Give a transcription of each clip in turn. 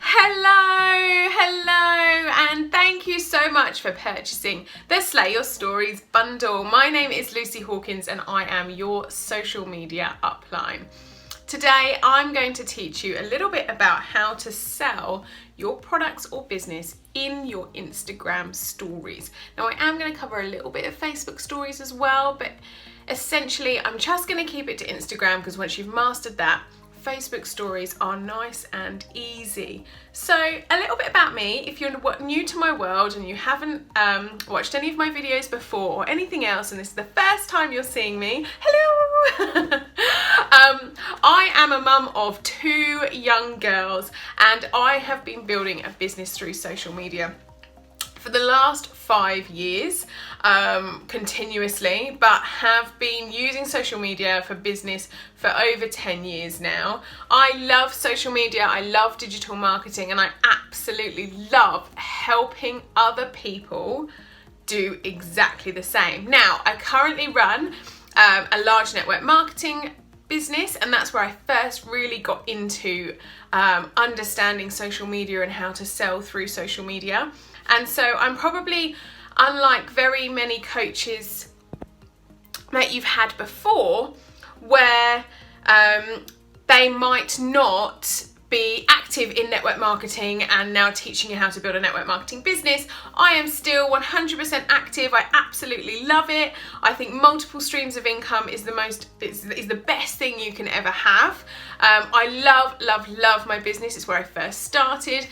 Hello, and thank you so much for purchasing the Slay Your Stories bundle. My name is Lucy Hawkins and I am your social media upline. Today I'm going to teach you a little bit about how to sell your products or business in your Instagram stories. Now I am going to cover a little bit of Facebook stories as well, but essentially I'm just going to keep it to Instagram because once you've mastered that, Facebook stories are nice and easy. So a little bit about me, if you're new to my world and you haven't watched any of my videos before or anything else and this is the first time you're seeing me, hello! I am a mum of 2 young girls and I have been building a business through social media for the last 5 years continuously, but have been using social media for business for over 10 years now. I love social media, I love digital marketing, and I absolutely love helping other people do exactly the same. Now, I currently run a large network marketing business, and that's where I first really got into understanding social media and how to sell through social media. And so I'm probably, unlike very many coaches that you've had before, where they might not be active in network marketing and now teaching you how to build a network marketing business. I am still 100% active. I absolutely love it. I think multiple streams of income is the best thing you can ever have. I love my business. It's where I first started.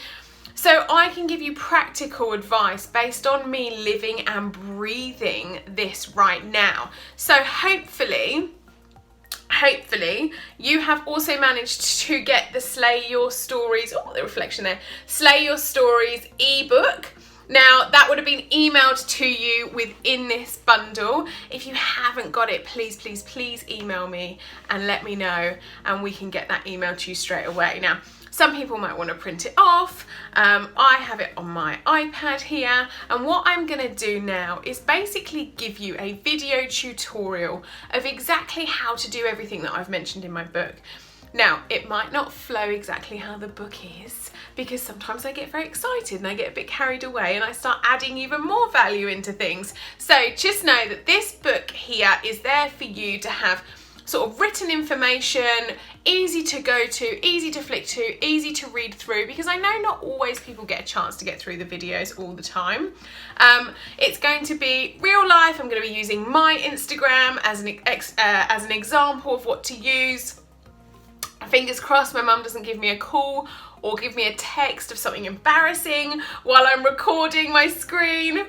So I can give you practical advice based on me living and breathing this right now. So hopefully you have also managed to get the Slay Your Stories, oh, the reflection there, Slay Your Stories ebook. Now that would have been emailed to you within this bundle. If you haven't got it, please email me and let me know and we can get that email to you straight away. Now, some people might want to print it off. I have it on my iPad here, and what I'm going to do now is basically give you a video tutorial of exactly how to do everything that I've mentioned in my book. Now, it might not flow exactly how the book is because sometimes I get very excited and I get a bit carried away and I start adding even more value into things. So just know that this book here is there for you to have sort of written information, easy to go to, easy to flick to, easy to read through, because I know not always people get a chance to get through the videos all the time. It's going to be real life. I'm going to be using my Instagram as an example of what to use. Fingers crossed my mum doesn't give me a call or give me a text of something embarrassing while I'm recording my screen.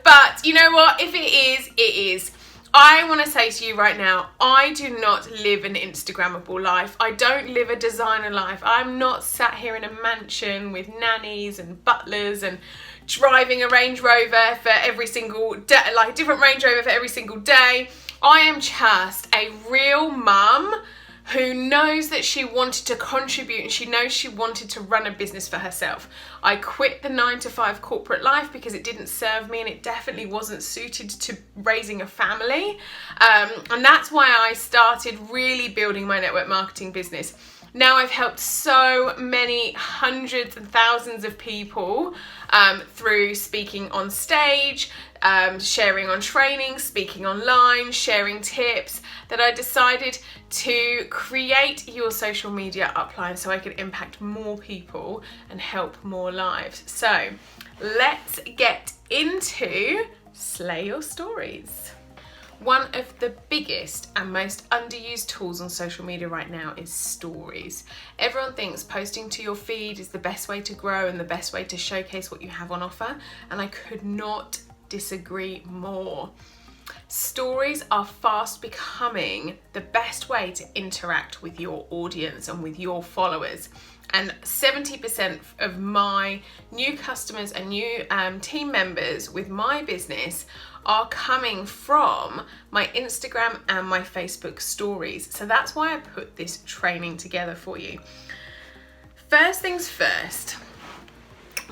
But you know what? If it is, it is. I want to say to you right now, I do not live an Instagrammable life. I don't live a designer life. I'm not sat here in a mansion with nannies and butlers and driving a Range Rover for every single day, like a different Range Rover for every single day. I am just a real mum who knows that she wanted to contribute and she knows she wanted to run a business for herself. I quit the 9-to-5 corporate life because it didn't serve me and it definitely wasn't suited to raising a family. And that's why I started really building my network marketing business. Now I've helped so many hundreds and thousands of people through speaking on stage, sharing on training, speaking online, sharing tips, that I decided to create your social media upline so I could impact more people and help more lives. So let's get into Slay Your Stories. One of the biggest and most underused tools on social media right now is stories. Everyone thinks posting to your feed is the best way to grow and the best way to showcase what you have on offer, and I could not disagree more. Stories are fast becoming the best way to interact with your audience and with your followers. And 70% of my new customers and new team members with my business are coming from my Instagram and my Facebook stories. So that's why I put this training together for you. First things first,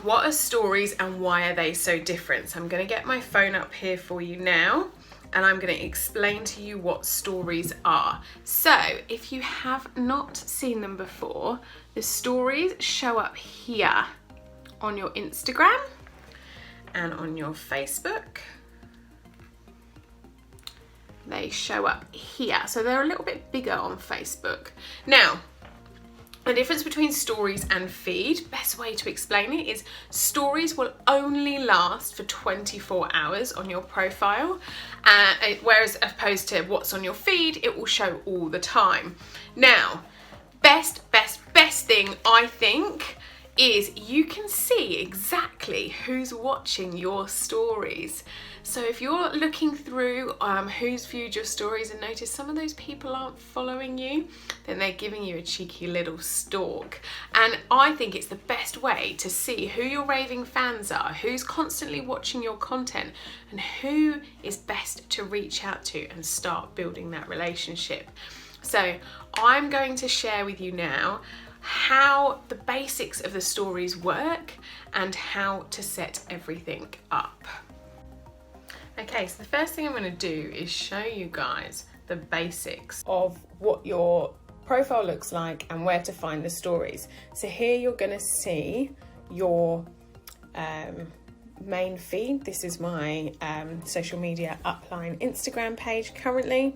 what are stories and why are they so different? So I'm going to get my phone up here for you now. and I'm going to explain to you what stories are. So if you have not seen them before, the stories show up here on your Instagram and on your Facebook. They show up here, so they're a little bit bigger on Facebook. Now, the difference between stories and feed, best way to explain it is stories will only last for 24 hours on your profile, whereas opposed to what's on your feed, it will show all the time. Now, best thing I think is you can see exactly who's watching your stories. So if you're looking through who's viewed your stories and notice some of those people aren't following you, then they're giving you a cheeky little stalk. And I think it's the best way to see who your raving fans are, who's constantly watching your content, and who is best to reach out to and start building that relationship. So I'm going to share with you now how the basics of the stories work and how to set everything up. Okay, so the first thing I'm going to do is show you guys the basics of what your profile looks like and where to find the stories. So here you're going to see your main feed. This is my social media Upline Instagram page currently.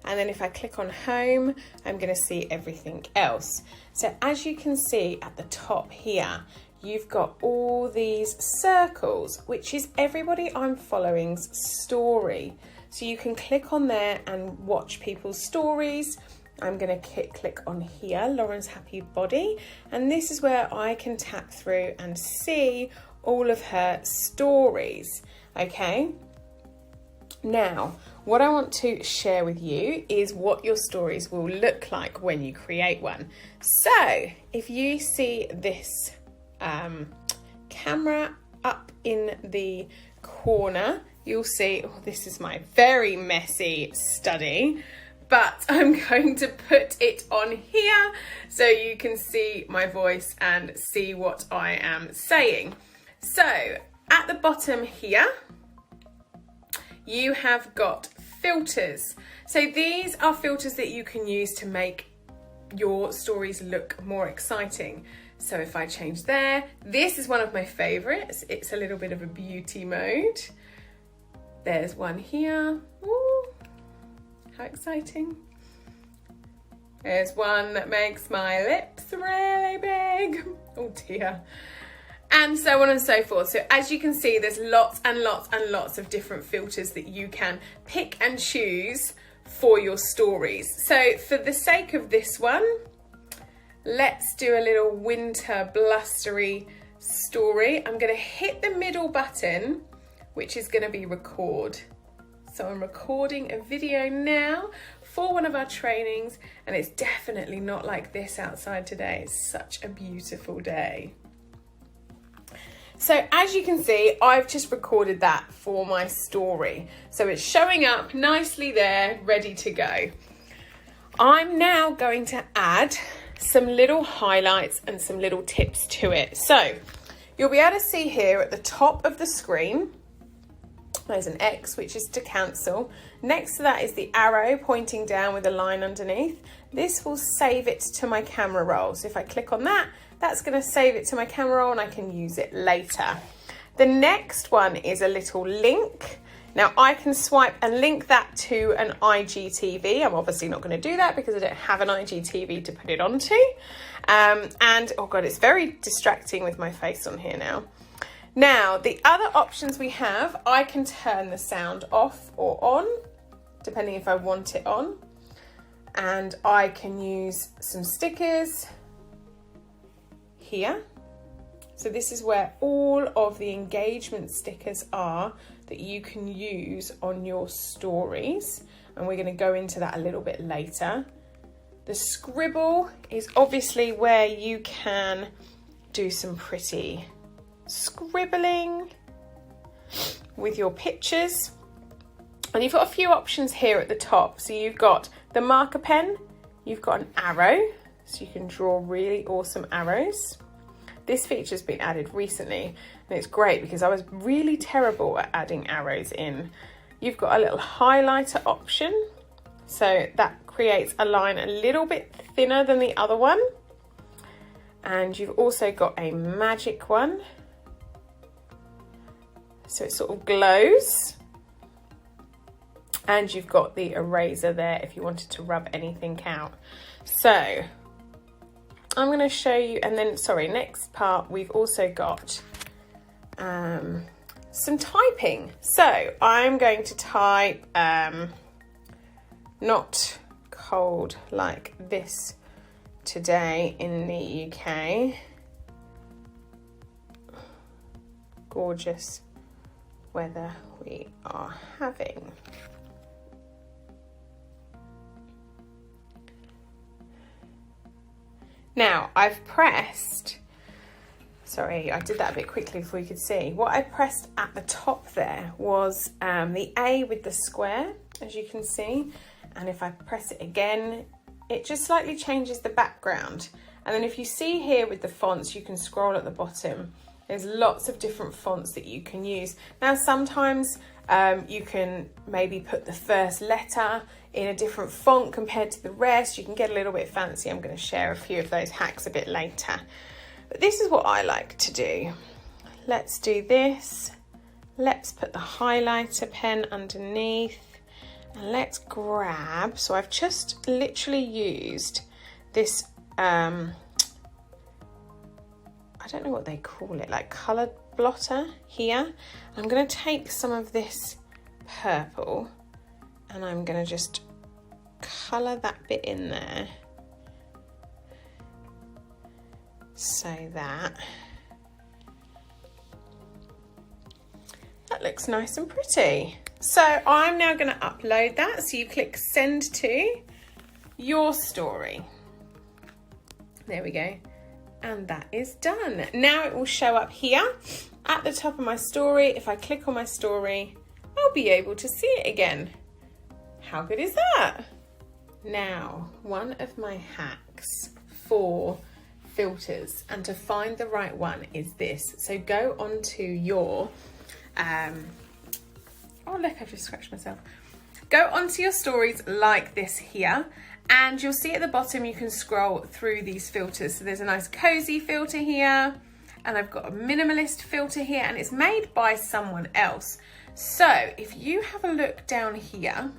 And then if I click on home, I'm going to see everything else. So as you can see at the top here, you've got all these circles, which is everybody I'm following's story. So you can click on there and watch people's stories. I'm going to click on here, Lauren's Happy Body. And this is where I can tap through and see all of her stories. Okay. Now, what I want to share with you is what your stories will look like when you create one. So if you see this camera up in the corner, you'll see, oh, this is my very messy study, but I'm going to put it on here so you can see my voice and see what I am saying. So at the bottom here, you have got filters. So these are filters that you can use to make your stories look more exciting. So if I change there, this is one of my favorites. It's a little bit of a beauty mode. There's one here. Ooh, how exciting. There's one that makes my lips really big. Oh dear. And so on and so forth. So as you can see, there's lots and lots and lots of different filters that you can pick and choose for your stories. So for the sake of this one, let's do a little winter blustery story. I'm going to hit the middle button, which is going to be record. So I'm recording a video now for one of our trainings, and it's definitely not like this outside today. It's such a beautiful day. So as you can see, I've just recorded that for my story. So it's showing up nicely there, ready to go. I'm now going to add some little highlights and some little tips to it. So you'll be able to see here at the top of the screen, there's an X, which is to cancel. Next to that is the arrow pointing down with a line underneath. This will save it to my camera roll. So if I click on that, that's going to save it to my camera roll and I can use it later. The next one is a little link. Now I can swipe and link that to an IGTV. I'm obviously not going to do that because I don't have an IGTV to put it onto. And oh God, it's very distracting with my face on here now. Now, the other options we have, I can turn the sound off or on, depending if I want it on. And I can use some stickers here. So this is where all of the engagement stickers are that you can use on your stories. And we're going to go into that a little bit later. The scribble is obviously where you can do some pretty scribbling with your pictures. And you've got a few options here at the top. So you've got the marker pen, you've got an arrow, so you can draw really awesome arrows. This feature's been added recently and it's great because I was really terrible at adding arrows in. you've got a little highlighter option. So that creates a line a little bit thinner than the other one. And you've also got a magic one. So it sort of glows. And you've got the eraser there if you wanted to rub anything out. So I'm going to show you, and then, sorry, next part, we've also got some typing. So I'm going to type not cold like this today in the UK. Gorgeous weather we are having. Now I've pressed, sorry, I did that a bit quickly before you could see. What I pressed at the top there was the A with the square, as you can see. And if I press it again, it just slightly changes the background. And then if you see here with the fonts, you can scroll at the bottom. There's lots of different fonts that you can use. Now, sometimes you can maybe put the first letter in a different font compared to the rest. You can get a little bit fancy. I'm going to share a few of those hacks a bit later. But this is what I like to do. Let's do this. Let's put the highlighter pen underneath. And let's grab, so I've just literally used this, I don't know what they call it, like colour blotter here. I'm going to take some of this purple and I'm going to just colour that bit in there. So that looks nice and pretty. So I'm now going to upload that. So you click send to your story. There we go. And that is done. Now it will show up here at the top of my story. If I click on my story, I'll be able to see it again. How good is that? Now, one of my hacks for filters and to find the right one is this. So go onto your, oh look, I've just scratched myself. Go onto your stories like this here, and you'll see at the bottom you can scroll through these filters. So there's a nice cozy filter here, and I've got a minimalist filter here, and it's made by someone else. So if you have a look down here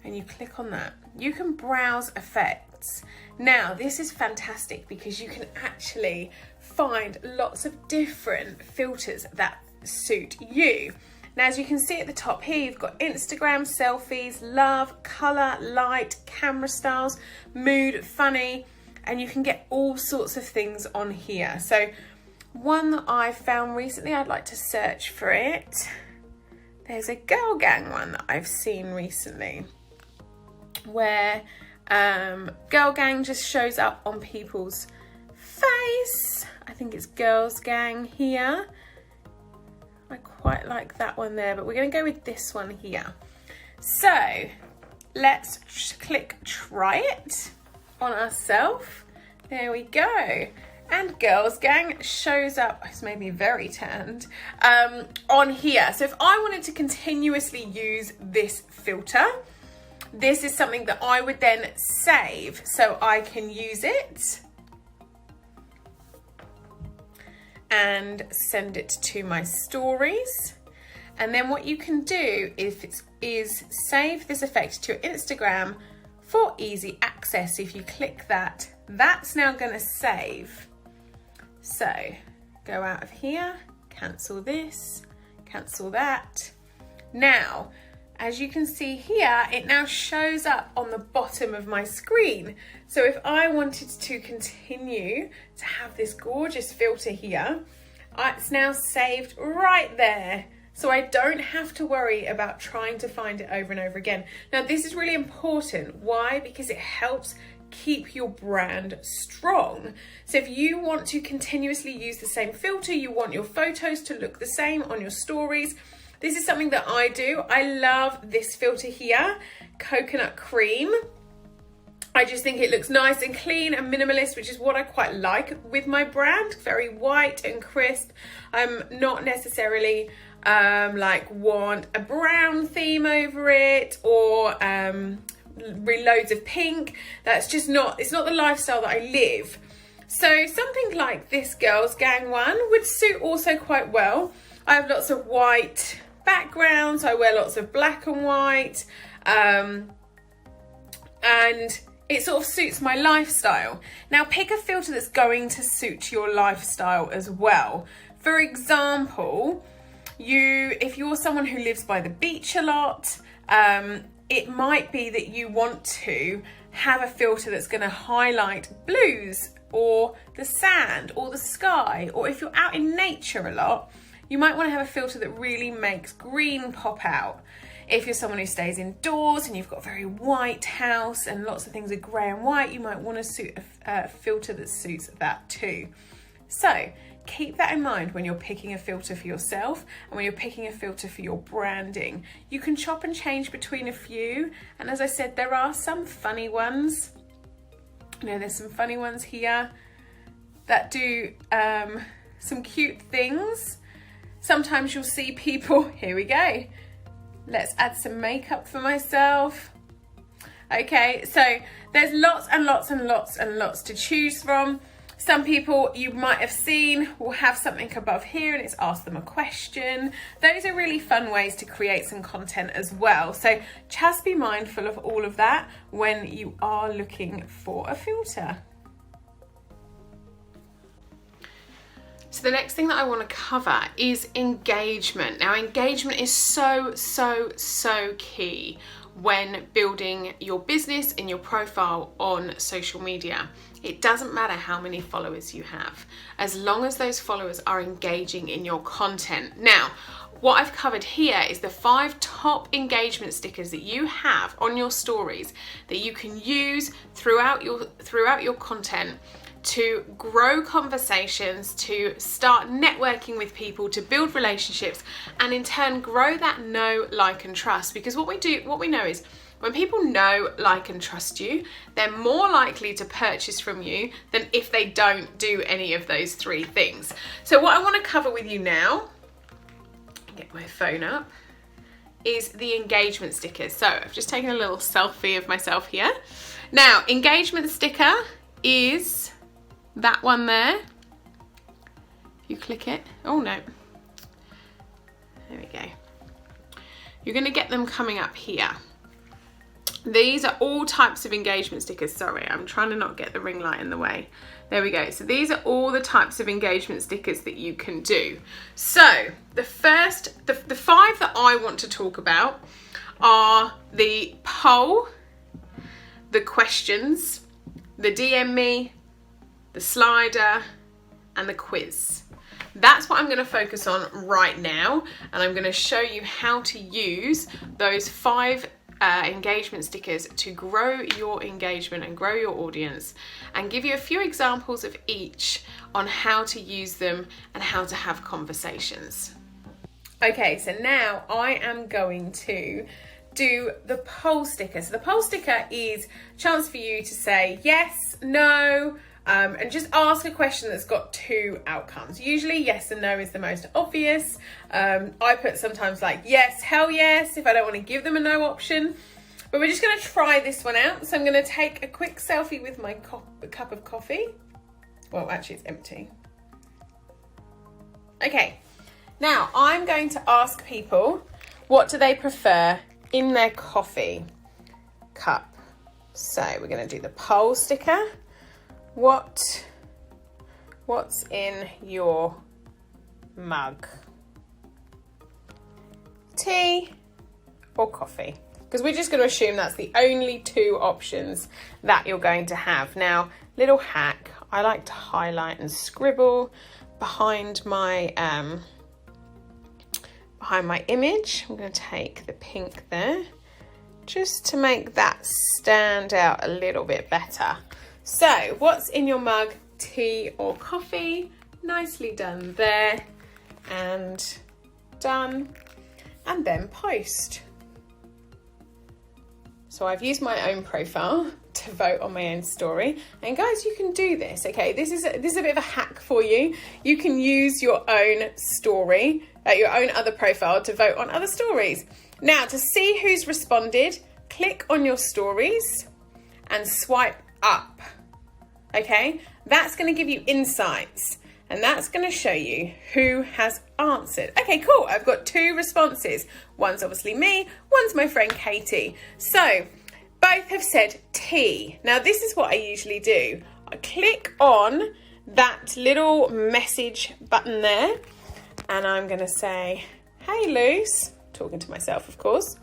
and you click on that, you can browse effects. Now this is fantastic because you can actually find lots of different filters that suit you. Now, as you can see at the top here, you've got Instagram, selfies, love, colour, light, camera styles, mood, funny, and you can get all sorts of things on here. So one that I found recently, I'd like to search for it. There's a girl gang one that I've seen recently where girl gang just shows up on people's face. I think it's girls gang here. I quite like that one there, but we're going to go with this one here. So let's click try it on ourselves. There we go. And girls gang shows up, it's made me very tanned, on here. So if I wanted to continuously use this filter, this is something that I would then save so I can use it and send it to my stories. And then what you can do is save this effect to your Instagram for easy access. If you click that, that's now going to save. So go out of here, cancel this, cancel that. Now, as you can see here, it now shows up on the bottom of my screen. So if I wanted to continue to have this gorgeous filter here, it's now saved right there. So I don't have to worry about trying to find it over and over again. Now, this is really important. Why? Because it helps keep your brand strong. So if you want to continuously use the same filter, you want your photos to look the same on your stories, this is something that I do. I love this filter here, Coconut Cream. I just think it looks nice and clean and minimalist, which is what I quite like with my brand. Very white and crisp. I'm not necessarily like want a brown theme over it, or loads of pink. That's just not, it's not the lifestyle that I live. So something like this Girls Gang one would suit also quite well. I have lots of white backgrounds, I wear lots of black and white, and it sort of suits my lifestyle. Now pick a filter that's going to suit your lifestyle as well. For example, if you're someone who lives by the beach a lot, it might be that you want to have a filter that's going to highlight blues or the sand or the sky, or if you're out in nature a lot, you might want to have a filter that really makes green pop out. If you're someone who stays indoors and you've got a very white house and lots of things are grey and white, you might want to suit a filter that suits that too. So keep that in mind when you're picking a filter for yourself and when you're picking a filter for your branding. You can chop and change between a few, and as I said, there are some funny ones. You know, there's some funny ones here that do some cute things. Sometimes you'll see people, here we go, let's add some makeup for myself. Okay, so there's lots and lots and lots and lots to choose from. Some people you might have seen will have something above here and it's ask them a question. Those are really fun ways to create some content as well. So just be mindful of all of that when you are looking for a filter. So the next thing that I want to cover is engagement. Now engagement is so key when building your business and your profile on social media. It doesn't matter how many followers you have, as long as those followers are engaging in your content. Now, what I've covered here is the 5 top engagement stickers that you have on your stories that you can use throughout your content to grow conversations, to start networking with people, to build relationships, and in turn grow that know, like, and trust. Because what we know is when people know, like, and trust you, they're more likely to purchase from you than if they don't do any of those 3 things. So what I want to cover with you now, get my phone up, is the engagement stickers. So I've just taken a little selfie of myself here. Now, engagement sticker is that one there. If you click it, oh no, there we go. You're going to get them coming up here. These are all types of engagement stickers. Sorry, I'm trying to not get the ring light in the way. There we go. So these are all the types of engagement stickers that you can do. So the 5 that I want to talk about are the poll, the questions, the DM me, the slider, and the quiz. That's what I'm going to focus on right now, and I'm going to show you how to use those 5 engagement stickers to grow your engagement and grow your audience, and give you a few examples of each on how to use them and how to have conversations. Okay, so now I am going to do the poll sticker. So the poll sticker is a chance for you to say yes, no, and just ask a question that's got 2 outcomes. Usually yes and no is the most obvious. I put sometimes like yes, hell yes, if I don't want to give them a no option. But we're just going to try this one out. So I'm going to take a quick selfie with my cup of coffee. Well, actually it's empty. Okay, now I'm going to ask people, what do they prefer in their coffee cup? So we're going to do the poll sticker. What's in your mug? Tea or coffee? Because we're just going to assume that's the only 2 options that you're going to have. Now, little hack, I like to highlight and scribble behind my image. I'm going to take the pink there just to make that stand out a little bit better. So, what's in your mug, tea or coffee? Nicely done there, and done, and then post. So I've used my own profile to vote on my own story, and guys, you can do this. Okay, this is a bit of a hack for you. You can use your own story your own other profile to vote on other stories. Now, to see who's responded, click on your stories and swipe up. Okay, that's going to give you insights, and that's going to show you who has answered. Okay, cool. I've got 2 responses. One's obviously me, one's my friend Katie. So both have said tea. Now, this is what I usually do. I click on that little message button there, and I'm going to say, hey Luce, talking to myself, of course.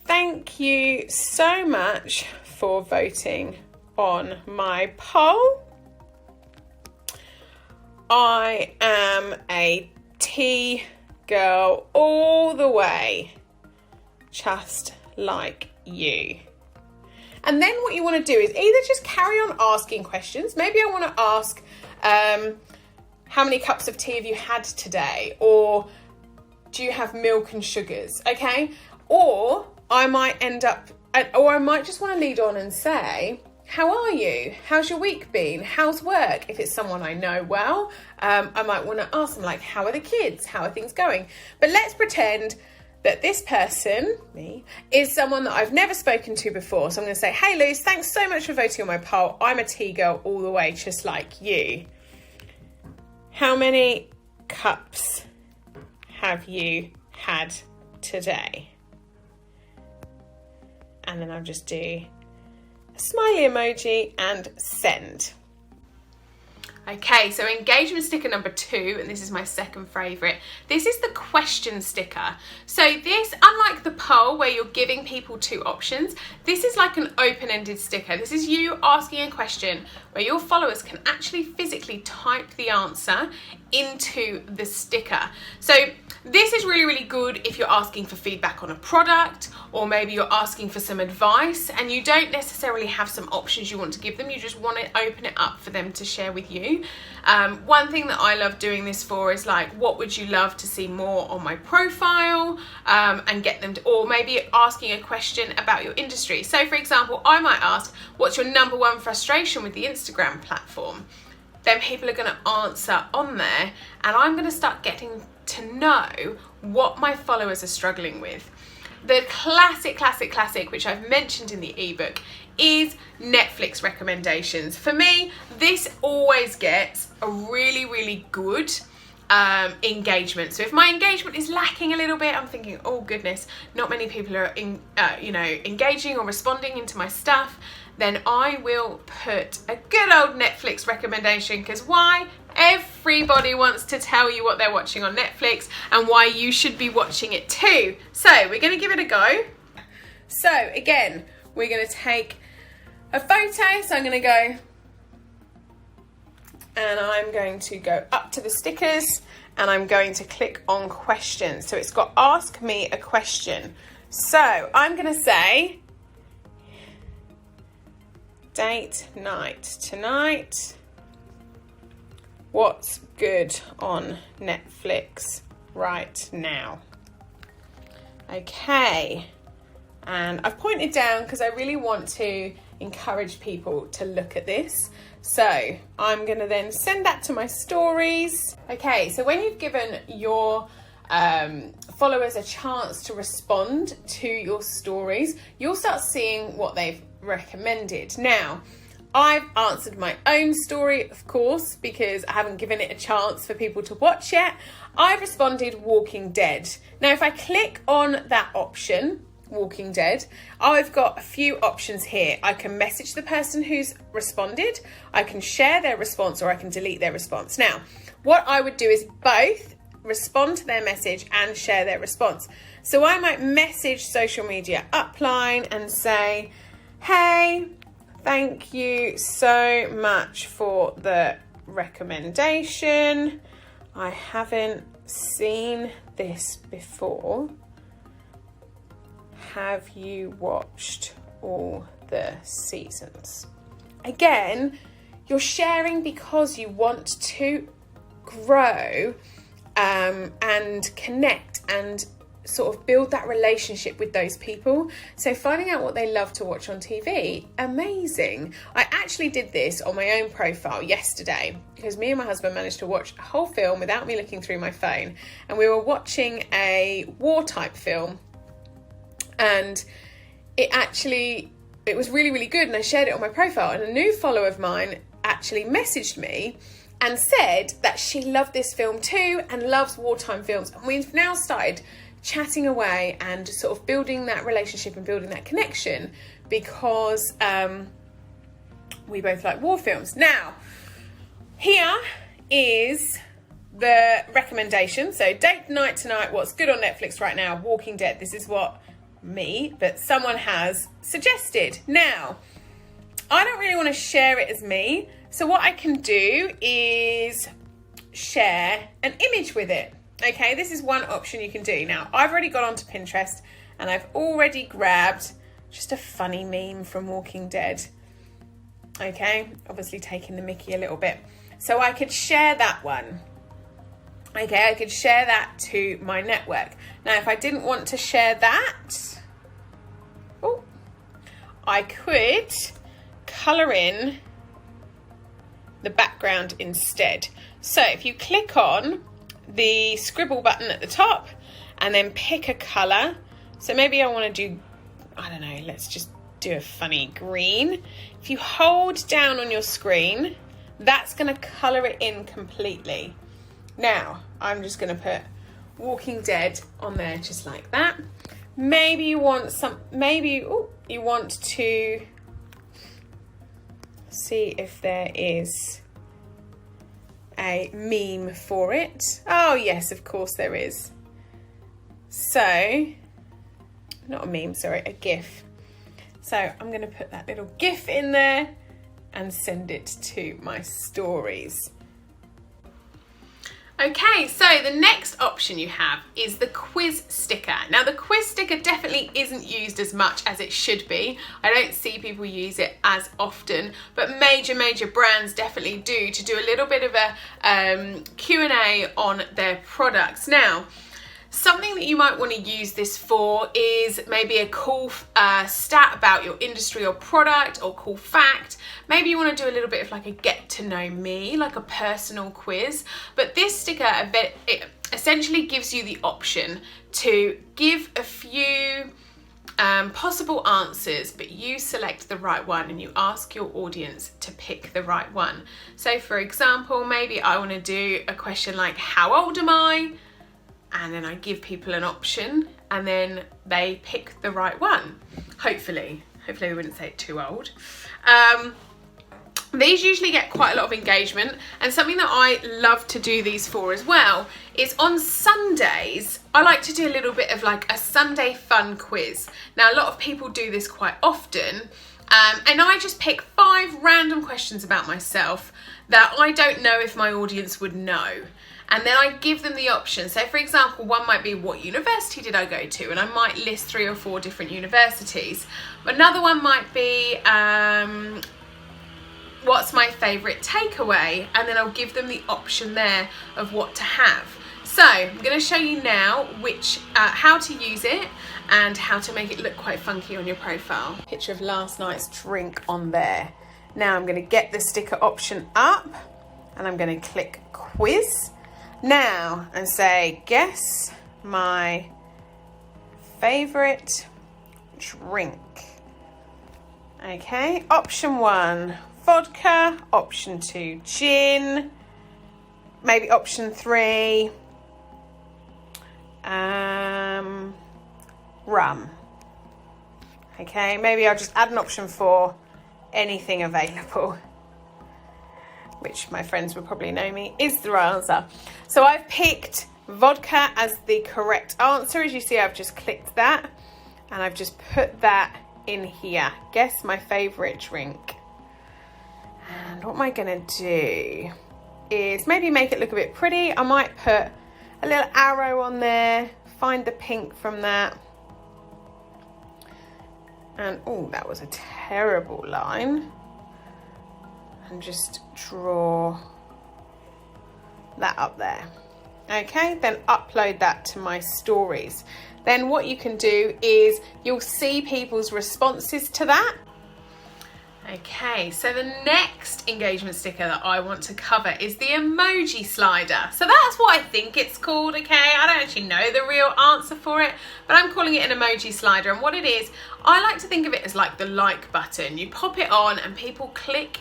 Thank you so much for voting on my poll. I am a tea girl all the way, just like you. And then what you want to do is either just carry on asking questions. Maybe I want to ask, how many cups of tea have you had today? Or do you have milk and sugars? Okay. Or I might just want to lead on and say, how are you? How's your week been? How's work? If it's someone I know well, I might want to ask them, like, how are the kids? How are things going? But let's pretend that this person, me, is someone that I've never spoken to before. So I'm going to say, hey Luce, thanks so much for voting on my poll. I'm a tea girl all the way, just like you. How many cups have you had today? And then I'll just do a smiley emoji and send. Okay, so engagement sticker number 2, and this is my second favourite. This is the question sticker. So this, unlike the poll where you're giving people 2 options, this is like an open-ended sticker. This is you asking a question where your followers can actually physically type the answer into the sticker. So this is really, really good if you're asking for feedback on a product, or maybe you're asking for some advice and you don't necessarily have some options you want to give them. You just want to open it up for them to share with you. One thing that I love doing this for is like, what would you love to see more on my profile? And get them to, or maybe asking a question about your industry. So for example, I might ask, what's your number 1 frustration with the Instagram platform? Then people are going to answer on there, and I'm going to start getting to know what my followers are struggling with. The classic, which I've mentioned in the ebook, is Netflix recommendations. For me, this always gets a really, really good engagement. So if my engagement is lacking a little bit, I'm thinking, oh goodness, not many people are engaging or responding into my stuff, then I will put a good old Netflix recommendation, because why? Everybody wants to tell you what they're watching on Netflix and why you should be watching it too. So we're going to give it a go. So again, we're going to take a photo. So I'm going to go, and I'm going to go up to the stickers, and I'm going to click on questions. So it's got ask me a question. So I'm going to say, date night tonight. What's good on Netflix right now? Okay. And I've pointed down because I really want to encourage people to look at this. So I'm going to then send that to my stories. Okay, so when you've given your followers a chance to respond to your stories, you'll start seeing what they've recommended. Now, I've answered my own story, of course, because I haven't given it a chance for people to watch yet. I've responded Walking Dead. Now, if I click on that option, Walking Dead, I've got a few options here. I can message the person who's responded, I can share their response, or I can delete their response. Now, what I would do is both respond to their message and share their response. So I might message social media Upline and say, hey, thank you so much for the recommendation. I haven't seen this before. Have you watched all the seasons? Again, you're sharing because you want to grow and connect and sort of build that relationship with those people. So finding out what they love to watch on TV, amazing. I actually did this on my own profile yesterday because me and my husband managed to watch a whole film without me looking through my phone, and we were watching a war type film, and it was really, really good, and I shared it on my profile, and a new follower of mine actually messaged me and said that she loved this film too and loves wartime films. And we've now started chatting away and sort of building that relationship and building that connection because we both like war films. Now, here is the recommendation. So date night tonight, what's good on Netflix right now, Walking Dead. This is what but someone has suggested. Now, I don't really want to share it as me. So what I can do is share an image with it. Okay, this is one option you can do. Now, I've already gone onto Pinterest and I've already grabbed just a funny meme from Walking Dead. Okay, obviously taking the mickey a little bit. So I could share that one. Okay, I could share that to my network. Now, if I didn't want to share that, I could colour in the background instead. So if you click on the scribble button at the top and then pick a colour, so maybe I want to do, I don't know, let's just do a funny green. If you hold down on your screen, that's going to colour it in completely. Now I'm just going to put Walking Dead on there just like that. Maybe you want you want to see if there is a meme for it. Oh yes, of course there is. So, not a meme, sorry, a GIF. So I'm going to put that little GIF in there and send it to my stories. Okay, so the next option you have is the quiz sticker. Now the quiz sticker definitely isn't used as much as it should be. I don't see people use it as often, but major brands definitely do, to do a little bit of a Q&A on their products. Now, something that you might want to use this for is maybe a cool stat about your industry or product, or cool fact. Maybe you want to do a little bit of like a get to know me, like a personal quiz. But this sticker, it essentially gives you the option to give a few possible answers, but you select the right one and you ask your audience to pick the right one. So for example, maybe I want to do a question like, how old am I? And then I give people an option and then they pick the right one. Hopefully they wouldn't say it too old. These usually get quite a lot of engagement, and something that I love to do these for as well is on Sundays, I like to do a little bit of like a Sunday fun quiz. Now, a lot of people do this quite often, and I just pick 5 random questions about myself that I don't know if my audience would know. And then I give them the option. So for example, one might be, what university did I go to? And I might list 3 or 4 different universities. Another one might be, what's my favourite takeaway? And then I'll give them the option there of what to have. So I'm going to show you now how to use it and how to make it look quite funky on your profile. Picture of last night's drink on there. Now I'm going to get the sticker option up and I'm going to click quiz now and say, guess my favourite drink. Okay, option 1, vodka. Option 2, gin. Maybe option 3, rum. Okay, maybe I'll just add an option 4, anything available, which my friends would probably know me is the right answer. So I've picked vodka as the correct answer. As you see, I've just clicked that and I've just put that in here. Guess my favourite drink. And what am I going to do is maybe make it look a bit pretty. I might put a little arrow on there, find the pink from that. And, oh, that was a terrible line. And just draw that up there. Okay, then upload that to my stories. Then what you can do is you'll see people's responses to that. Okay, so the next engagement sticker that I want to cover is the emoji slider. So that's what I think it's called, okay? I don't actually know the real answer for it, but I'm calling it an emoji slider. And what it is, I like to think of it as like the like button. You pop it on and people click,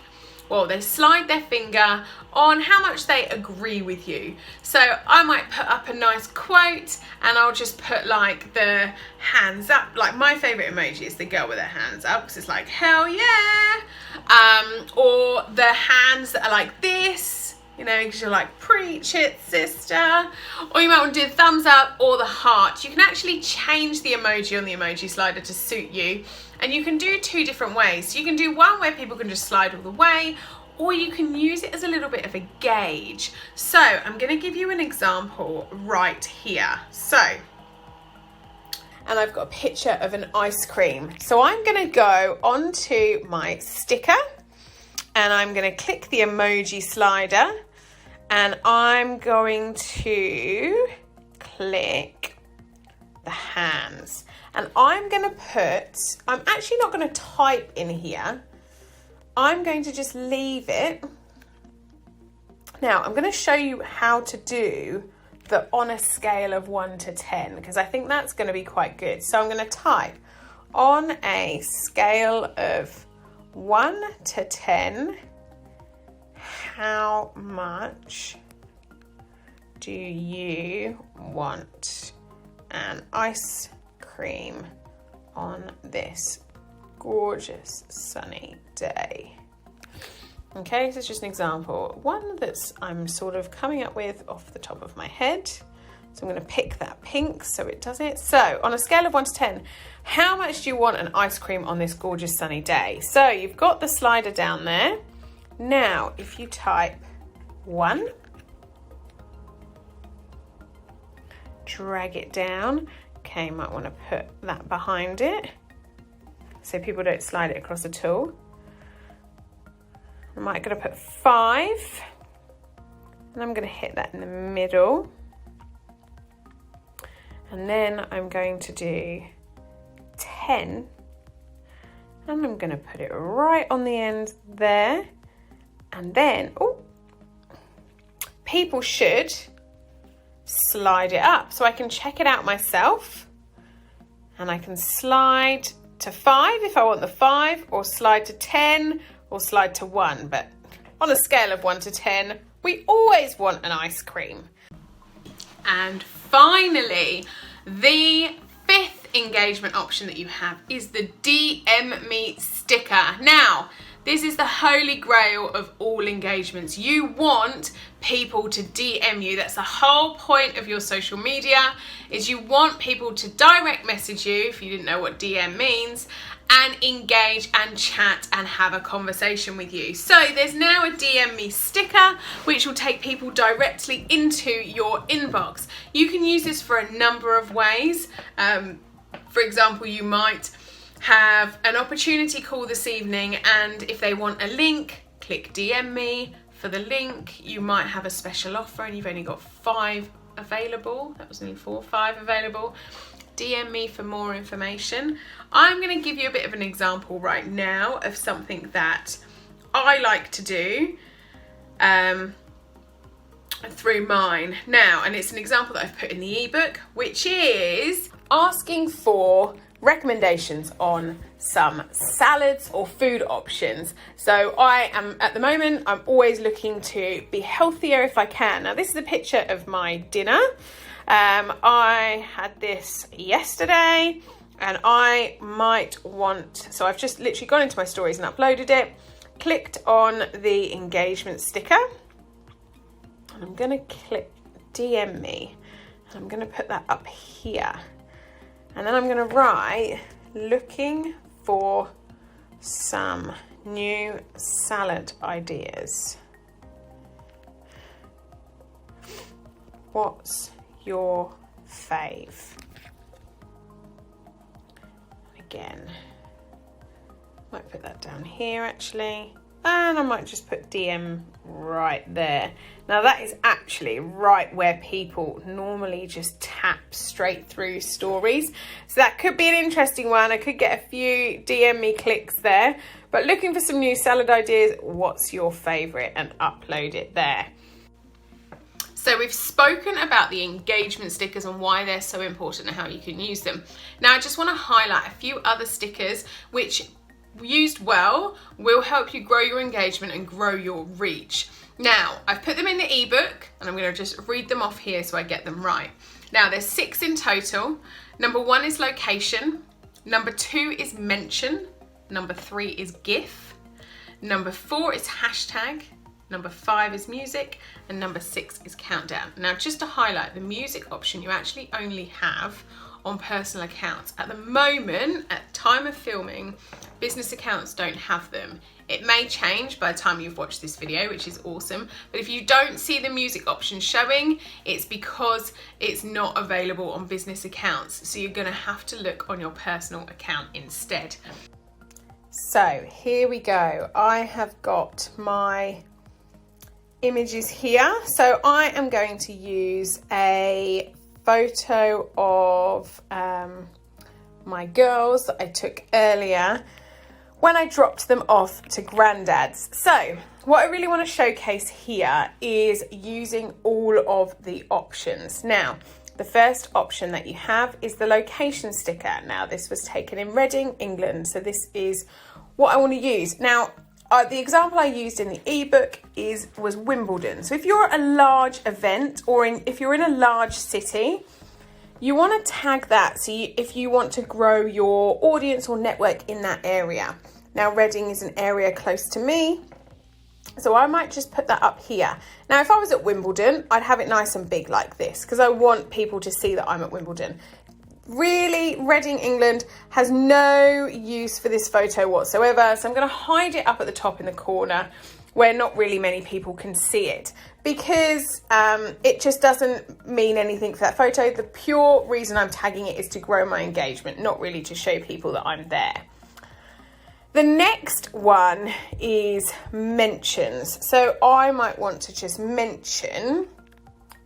well, they slide their finger on how much they agree with you. So I might put up a nice quote and I'll just put like the hands up. Like my favorite emoji is the girl with her hands up because it's like, hell yeah. Or the hands that are like this, you know, because you're like, preach it, sister. Or you might want to do the thumbs up or the heart. You can actually change the emoji on the emoji slider to suit you. And you can do two different ways. So you can do one where people can just slide all the way, or you can use it as a little bit of a gauge. So I'm going to give you an example right here. So, and I've got a picture of an ice cream. So I'm going to go onto my sticker and I'm going to click the emoji slider and I'm going to click the hands. And I'm going to I'm actually not going to type in here. I'm going to just leave it. Now, I'm going to show you how to do the on a scale of 1 to 10, because I think that's going to be quite good. So I'm going to type on a scale of 1 to 10, how much do you want an ice cream on this gorgeous sunny day? Okay, so it's just an example, one that's I'm sort of coming up with off the top of my head. So I'm going to pick that pink so it does it. So on a scale of 1 to 10, how much do you want an ice cream on this gorgeous sunny day? So you've got the slider down there. Now if you type 1, drag it down. Okay, you might want to put that behind it so people don't slide it across at all. I'm going to put 5 and I'm going to hit that in the middle. And then I'm going to do 10 and I'm going to put it right on the end there. And then, oh, people should slide it up so I can check it out myself, and I can slide to 5 if I want the 5, or slide to 10, or slide to 1. But on a scale of 1 to 10, we always want an ice cream. And finally, the 5th engagement option that you have is the DM me sticker. Now, this is the holy grail of all engagements. You want people to DM you. That's the whole point of your social media, is you want people to direct message you, if you didn't know what DM means, and engage and chat and have a conversation with you. So there's now a DM me sticker, which will take people directly into your inbox. You can use this for a number of ways. For example, you might have an opportunity call this evening, and if they want a link, click DM me for the link. You might have a special offer and you've only got 5 available. That was only 4, 5 available. DM me for more information. I'm going to give you a bit of an example right now of something that I like to do through mine now, and it's an example that I've put in the ebook, which is asking for recommendations on some salads or food options. So I am, at the moment, I'm always looking to be healthier if I can. Now this is a picture of my dinner. I had this yesterday and I might want, so I've just literally gone into my stories and uploaded it, clicked on the engagement sticker, and I'm going to click DM me, and I'm going to put that up here. And then I'm going to write, looking for some new salad ideas. What's your fave? Again, might put that down here actually. And I might just put DM right there. Now that is actually right where people normally just tap straight through stories. So that could be an interesting one. I could get a few DM me clicks there. But looking for some new salad ideas, what's your favourite? And upload it there. So we've spoken about the engagement stickers and why they're so important and how you can use them. Now I just want to highlight a few other stickers which, used well, will help you grow your engagement and grow your reach. Now I've put them in the ebook and I'm going to just read them off here so I get them right. Now there's 6 in total. Number 1 is location. Number 2 is mention. Number 3 is GIF. Number 4 is hashtag. Number 5 is music, and number 6 is countdown. Now just to highlight, the music option you actually only have on personal accounts. At the moment, at time of filming, business accounts don't have them. It may change by the time you've watched this video, which is awesome. But if you don't see the music option showing, it's because it's not available on business accounts. So you're gonna have to look on your personal account instead. So here we go. I have got my images here. So I am going to use a photo of my girls that I took earlier when I dropped them off to Grandad's. So what I really want to showcase here is using all of the options. Now, the first option that you have is the location sticker. Now, this was taken in Reading, England. So this is what I want to use. Now, the example I used in the ebook was Wimbledon. So if you're at a large event or if you're in a large city, you want to tag that. So if you want to grow your audience or network in that area. Now, Reading is an area close to me, so I might just put that up here. Now, if I was at Wimbledon, I'd have it nice and big like this because I want people to see that I'm at Wimbledon. Really, Reading, England has no use for this photo whatsoever. So I'm going to hide it up at the top in the corner where not really many people can see it because it just doesn't mean anything for that photo. The pure reason I'm tagging it is to grow my engagement, not really to show people that I'm there. The next one is mentions. So I might want to just mention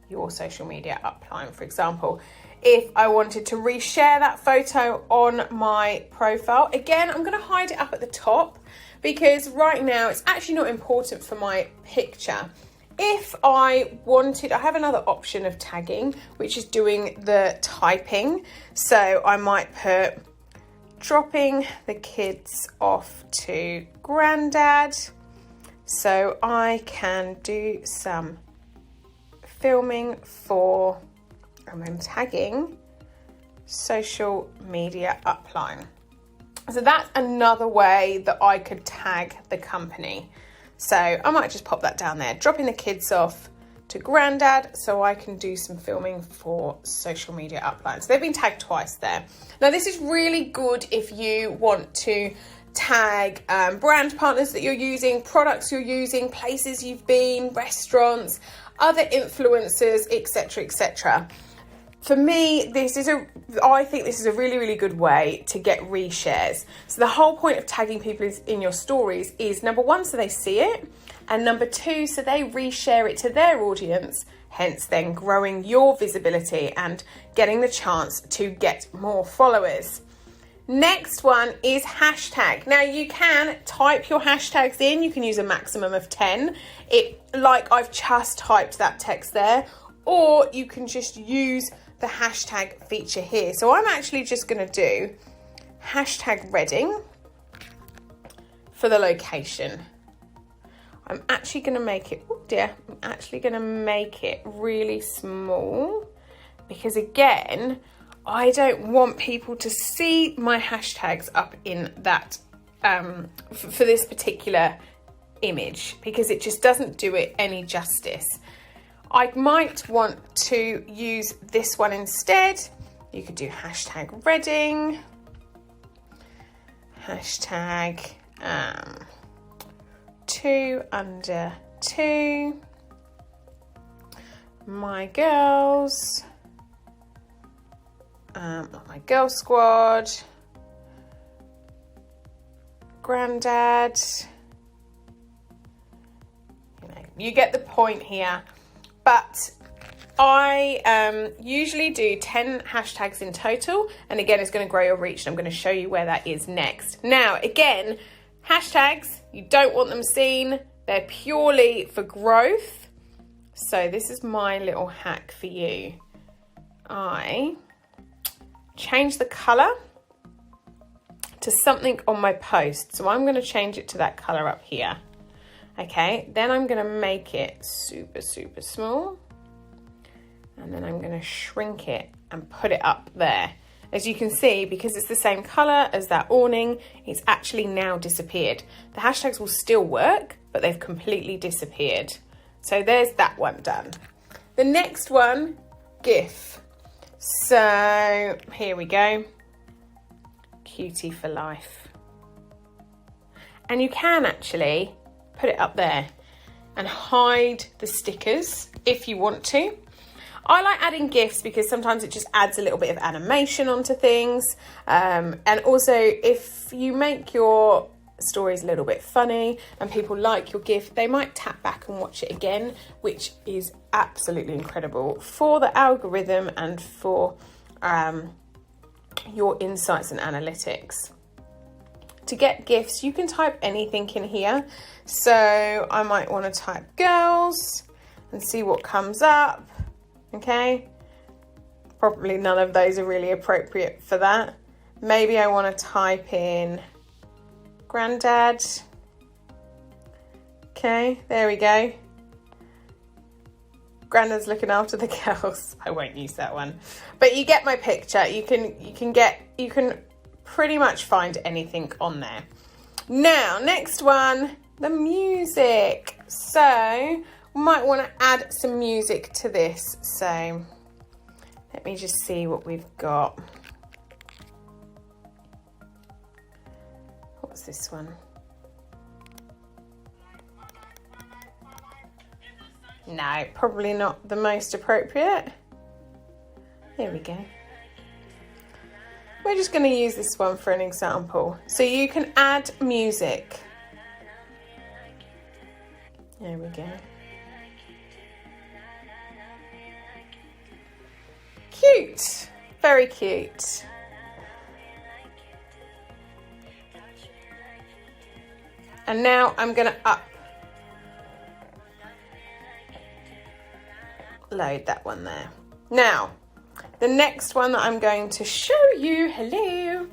your social media upline, for example. If I wanted to reshare that photo on my profile, again, I'm going to hide it up at the top because right now it's actually not important for my picture. If I wanted, I have another option of tagging, which is doing the typing. So I might put dropping the kids off to Grandad so I can do some filming for, and I'm tagging social media upline. So that's another way that I could tag the company. So I might just pop that down there, dropping the kids off to Grandad so I can do some filming for social media upline. So they've been tagged twice there. Now this is really good if you want to tag brand partners that you're using, products you're using, places you've been, restaurants, other influencers, etc., etc. For me, I think this is a really, really good way to get reshares. So the whole point of tagging people in your stories is number 1, so they see it, and number 2, so they reshare it to their audience, hence then growing your visibility and getting the chance to get more followers. Next one is hashtag. Now you can type your hashtags in. You can use a maximum of 10. Like I've just typed that text there, or you can just use the hashtag feature here. So I'm actually just going to do hashtag Reading for the location. I'm actually going to make it, I'm actually going to make it really small because again, I don't want people to see my hashtags up in that for this particular image because it just doesn't do it any justice. I might want to use this one instead. You could do hashtag Reading, hashtag 2 under 2, my girls, my girl squad, Grandad, You get the point here. But I usually do 10 hashtags in total, and again, it's going to grow your reach, and I'm going to show you where that is next. Now, again, hashtags, you don't want them seen. They're purely for growth. So this is my little hack for you. I change the color to something on my post. So I'm going to change it to that color up here. Okay, then I'm going to make it super, super small. And then I'm going to shrink it and put it up there. As you can see, because it's the same color as that awning, it's actually now disappeared. The hashtags will still work, but they've completely disappeared. So there's that one done. The next one, GIF. So here we go. Cutie for life. And you can actually put it up there and hide the stickers if you want to. I like adding GIFs because sometimes it just adds a little bit of animation onto things. And also, if you make your stories a little bit funny and people like your GIF, they might tap back and watch it again, which is absolutely incredible for the algorithm and for your insights and analytics. To get GIFs, you can type anything in here. So I might want to type girls and see what comes up. Okay, probably none of those are really appropriate for that. Maybe I want to type in granddad. Okay, there we go. Granddad's looking after the girls. I won't use that one, but you get my picture. You can pretty much find anything on there. Now, next one, the music. So we might want to add some music to this. So let me just see what we've got. What's this one? No, probably not the most appropriate. There we go. We're just going to use this one for an example. So you can add music. There we go. Cute, very cute. And now I'm going to upload that one there. Now, the next one that I'm going to show you, hello,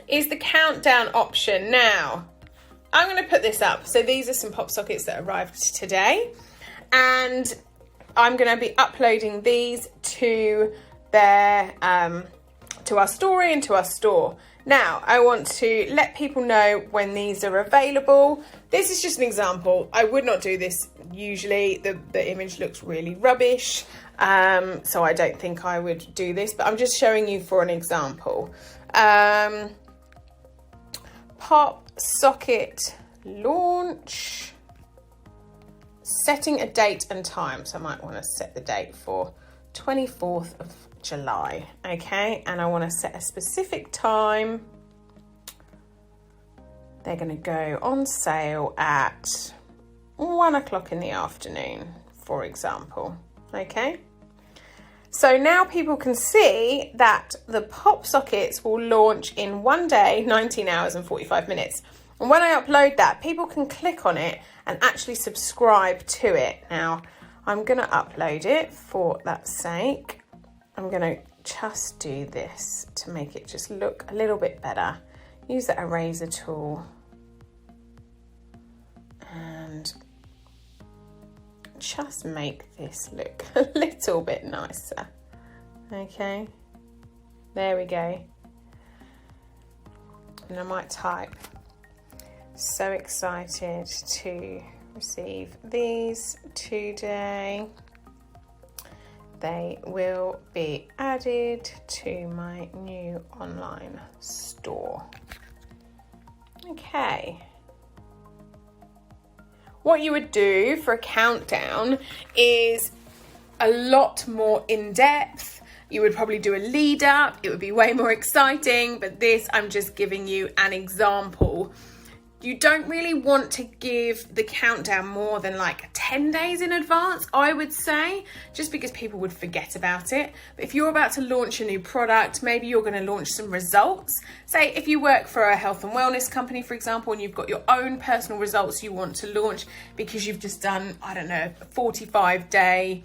is the countdown option. Now, I'm going to put this up. So these are some pop sockets that arrived today, and I'm going to be uploading these to to our story and to our store. Now, I want to let people know when these are available. This is just an example. I would not do this usually. The image looks really rubbish, so I don't think I would do this, but I'm just showing you for an example. Pop socket launch. Setting a date and time. So I might want to set the date for 24th of July, okay, and I want to set a specific time. They're going to go on sale at 1 o'clock in the afternoon, for example, okay. So now people can see that the pop sockets will launch in 1 day, 19 hours and 45 minutes. And when I upload that, people can click on it and actually subscribe to it. Now, I'm going to upload it for that sake. I'm going to just do this to make it just look a little bit better. Use the eraser tool and just make this look a little bit nicer. Okay, there we go. And I might type, so excited to receive these today. They will be added to my new online store. Okay. What you would do for a countdown is a lot more in depth. You would probably do a lead up. It would be way more exciting, but this, I'm just giving you an example. You don't really want to give the countdown more than like 10 days in advance, I would say, just because people would forget about it. But if you're about to launch a new product, maybe you're going to launch some results. Say if you work for a health and wellness company, for example, and you've got your own personal results you want to launch because you've just done, I don't know, a 45-day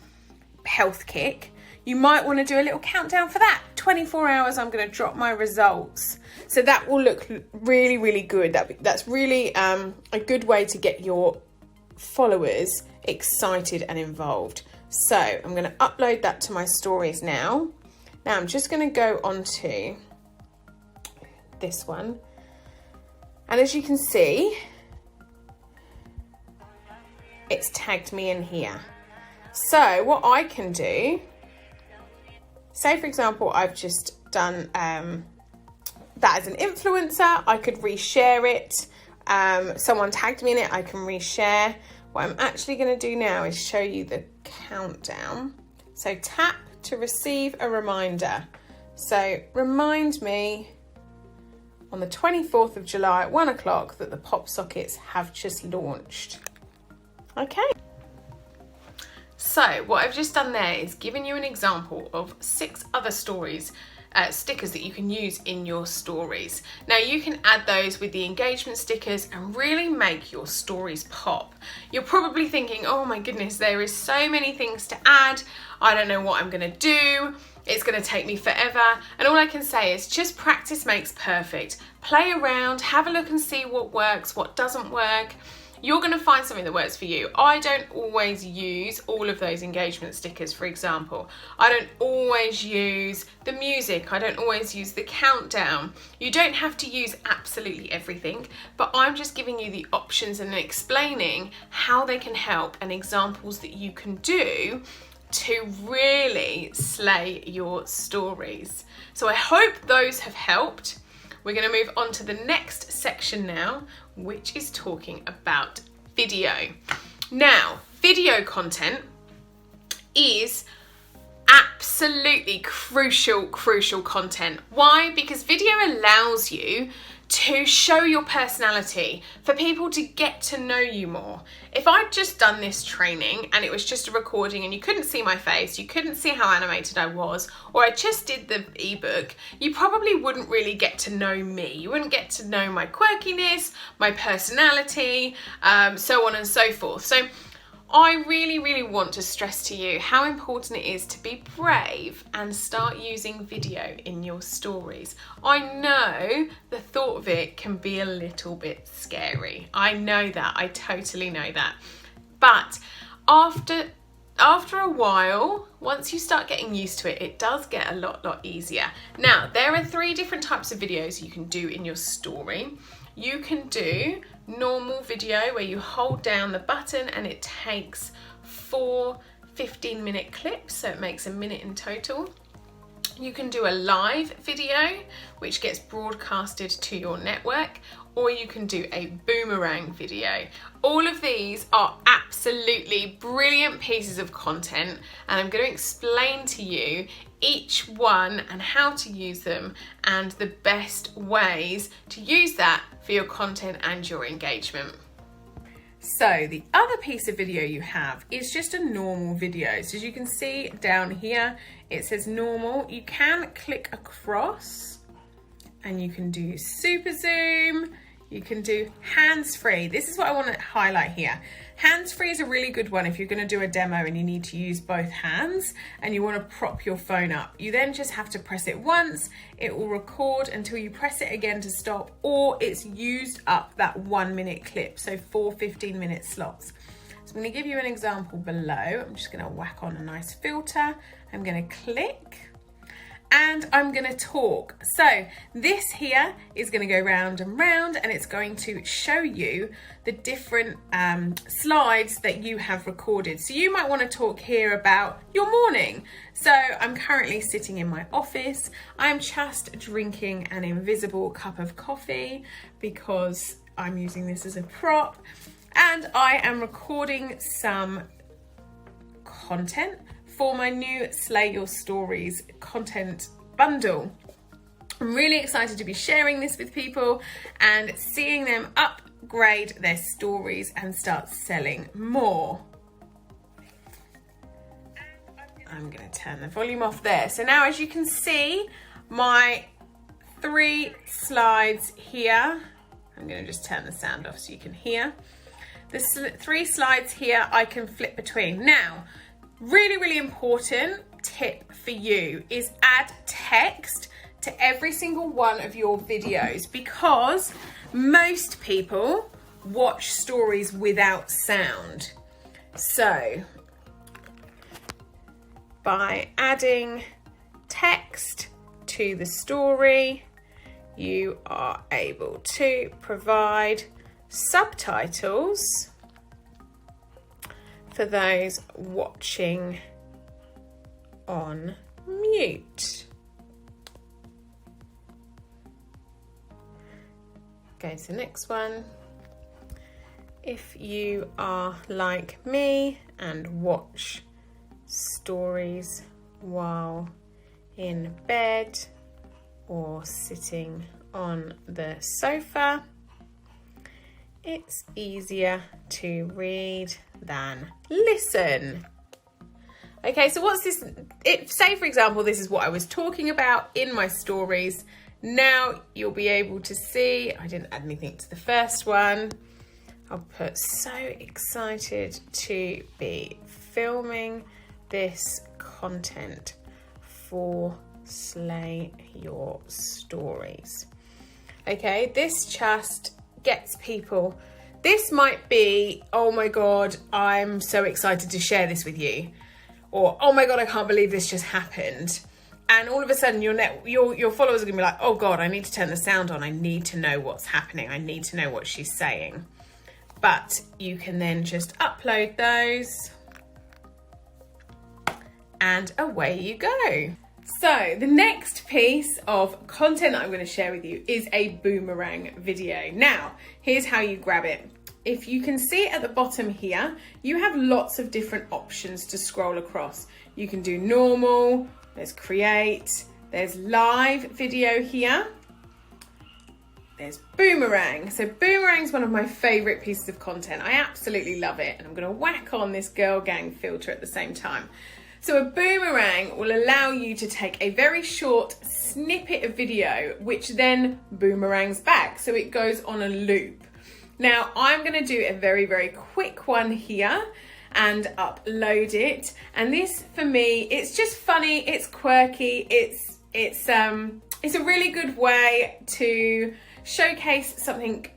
health kick, you might want to do a little countdown for that. 24 hours, I'm going to drop my results. So that will look really, really good. That's really a good way to get your followers excited and involved. So I'm going to upload that to my stories now. Now I'm just going to go on to this one. And as you can see, it's tagged me in here. So what I can do, say for example, I've just done that as an influencer, I could reshare it. Someone tagged me in it, I can reshare. What I'm actually going to do now is show you the countdown. So tap to receive a reminder. So remind me on the 24th of July at 1 o'clock that the pop sockets have just launched. Okay. So what I've just done there is given you an example of 6 other stories, stickers that you can use in your stories. Now you can add those with the engagement stickers and really make your stories pop. You're probably thinking, oh my goodness, there is so many things to add. I don't know what I'm gonna do. It's gonna take me forever. And all I can say is just practice makes perfect. Play around, have a look and see what works, what doesn't work. You're going to find something that works for you. I don't always use all of those engagement stickers, for example. I don't always use the music. I don't always use the countdown. You don't have to use absolutely everything, but I'm just giving you the options and explaining how they can help and examples that you can do to really slay your stories. So I hope those have helped. We're going to move on to the next section now, which is talking about video. Now, video content is absolutely crucial content. Why? Because video allows you to show your personality, for people to get to know you more. If I'd just done this training and it was just a recording and you couldn't see my face, you couldn't see how animated I was, or I just did the ebook, you probably wouldn't really get to know me. You wouldn't get to know my quirkiness, my personality, so on and so forth. So I really want to stress to you how important it is to be brave and start using video in your stories. I know the thought of it can be a little bit scary. I know that, I totally know that. But after a while, once you start getting used to it, it does get a lot easier. Now, there are 3 different types of videos you can do in your story. You can do normal video where you hold down the button and it takes 4 15-minute clips, so it makes a minute in total. You can do a live video which gets broadcasted to your network, or you can do a boomerang video. All of these are absolutely brilliant pieces of content, and I'm going to explain to you each one and how to use them and the best ways to use that for your content and your engagement. So the other piece of video you have is just a normal video. So as you can see down here, it says normal. You can click across and you can do super zoom. You can do hands-free. This is what I want to highlight here. Hands-free is a really good one if you're going to do a demo and you need to use both hands and you want to prop your phone up. You then just have to press it once, it will record until you press it again to stop, or it's used up that 1 minute clip, so 4 15-minute slots. So I'm going to give you an example below. I'm just going to whack on a nice filter. I'm going to click. And I'm going to talk. So this here is going to go round and round, and it's going to show you the different slides that you have recorded. So you might want to talk here about your morning. So I'm currently sitting in my office. I'm just drinking an invisible cup of coffee because I'm using this as a prop. And I am recording some content for my new Slay Your Stories content bundle. I'm really excited to be sharing this with people and seeing them upgrade their stories and start selling more. I'm going to turn the volume off there. So now, as you can see, my 3 slides here, I'm going to just turn the sound off so you can hear. The 3 slides here I can flip between. Now, really, really important tip for you is add text to every single one of your videos, because most people watch stories without sound. So, by adding text to the story, you are able to provide subtitles for those watching on mute. Go to the next one. If you are like me and watch stories while in bed or sitting on the sofa, it's easier to read than listen. Okay, so what's this? Say for example, this is what I was talking about in my stories. Now you'll be able to see, I didn't add anything to the first one. I'll put so excited to be filming this content for Slay Your Stories. Okay, this just gets people, this might be, oh my God, I'm so excited to share this with you. Or, oh my God, I can't believe this just happened. And all of a sudden your followers are gonna be like, oh God, I need to turn the sound on. I need to know what's happening. I need to know what she's saying. But you can then just upload those and away you go. So the next piece of content that I'm going to share with you is a boomerang video. Now, here's how you grab it. If you can see at the bottom here, you have lots of different options to scroll across. You can do normal, there's create, there's live video here, there's boomerang. So boomerang is one of my favorite pieces of content. I absolutely love it. And I'm going to whack on this girl gang filter at the same time. So a boomerang will allow you to take a very short snippet of video, which then boomerangs back. So it goes on a loop. Now I'm going to do a very, very quick one here and upload it. And this, for me, it's just funny. It's quirky. It's a really good way to showcase something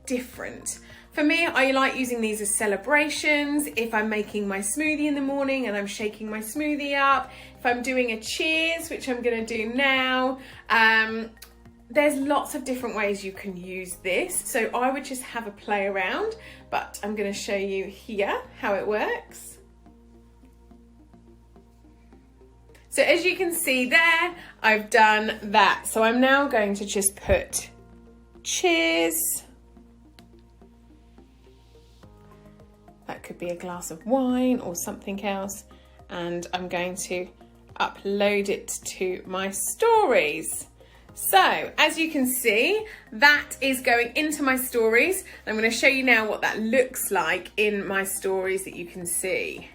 different. For me, I like using these as celebrations. If I'm making my smoothie in the morning and I'm shaking my smoothie up, if I'm doing a cheers, which I'm gonna do now, there's lots of different ways you can use this. So I would just have a play around, but I'm gonna show you here how it works. So as you can see there, I've done that. So I'm now going to just put cheers. That could be a glass of wine or something else. And I'm going to upload it to my stories. So as you can see, that is going into my stories. I'm going to show you now what that looks like in my stories that you can see.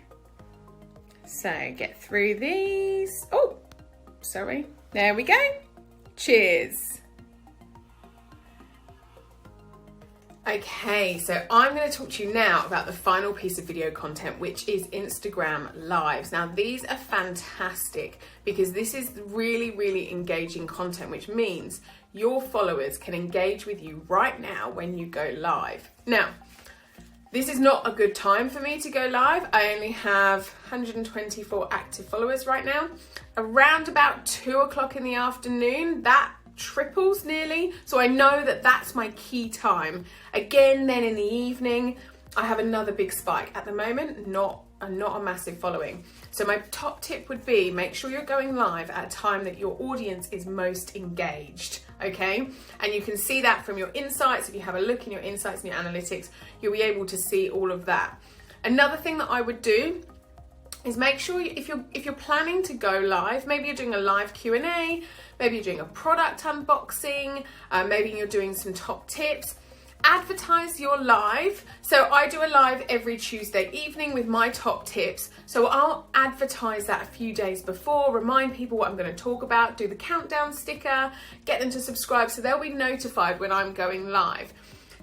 So get through these. Oh, sorry. There we go. Cheers. Okay, so I'm going to talk to you now about the final piece of video content, which is Instagram Lives. Now, these are fantastic because this is really, really engaging content, which means your followers can engage with you right now when you go live. Now, this is not a good time for me to go live. I only have 124 active followers right now. Around about 2 o'clock in the afternoon, that triples nearly. So I know that that's my key time. Again, then in the evening, I have another big spike. At the moment, not a massive following. So my top tip would be make sure you're going live at a time that your audience is most engaged, okay? And you can see that from your insights. If you have a look in your insights and your analytics, you'll be able to see all of that. Another thing that I would do is make sure if you're planning to go live, maybe you're doing a live Q&A, maybe you're doing a product unboxing, maybe you're doing some top tips, advertise your live. So I do a live every Tuesday evening with my top tips. So I'll advertise that a few days before, remind people what I'm going to talk about, do the countdown sticker, get them to subscribe so they'll be notified when I'm going live.